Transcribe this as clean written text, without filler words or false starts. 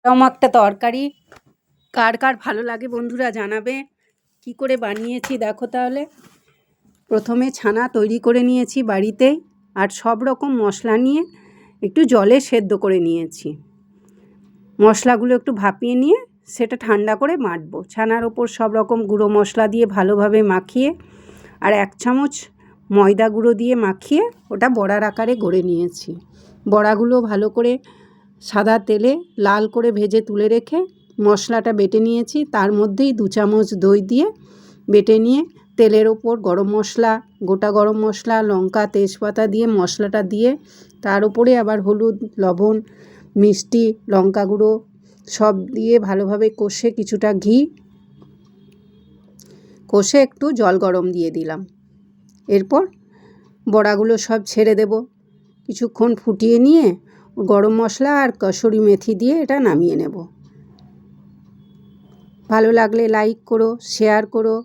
এরকম একটা তরকারি কার কার ভালো লাগে বন্ধুরা জানাবে। কি করে বানিয়েছি দেখো তাহলে। প্রথমে ছানা তৈরি করে নিয়েছি বাড়িতেই, আর সব রকম মশলা নিয়ে একটু জলে সেদ্ধ করে নিয়েছি। মশলাগুলো একটু ভাপিয়ে নিয়ে সেটা ঠান্ডা করে বাটবো। ছানার ওপর সব রকম গুঁড়ো মশলা দিয়ে ভালোভাবে মাখিয়ে, আর 1 চামচ ময়দা গুঁড়ো দিয়ে মাখিয়ে ওটা বড়ার আকারে গড়ে নিয়েছি। বড়াগুলো ভালো করে সাদা তেলে লাল করে ভেজে তুলে রেখে মশলাটা বেটে নিয়েছি। তার মধ্যেই 2 চামচ দই দিয়ে বেটে নিয়ে তেলের ওপর গরম মশলা, গোটা গরম মশলা, লঙ্কা, তেজপাতা দিয়ে মশলাটা দিয়ে তার উপরে আবার হলুদ, লবণ, মিষ্টি, লঙ্কা গুঁড়ো সব দিয়ে ভালোভাবে কষে কিছুটা ঘি কষে একটু জল গরম দিয়ে দিলাম। এরপর বড়াগুলো সব ছেড়ে দেব। কিছুক্ষণ ফুটিয়ে নিয়ে গরম মশলা আর কসুরি মেথি দিয়ে এটা নামিয়ে নেব। ভালো লাগলে লাইক করো, শেয়ার করো।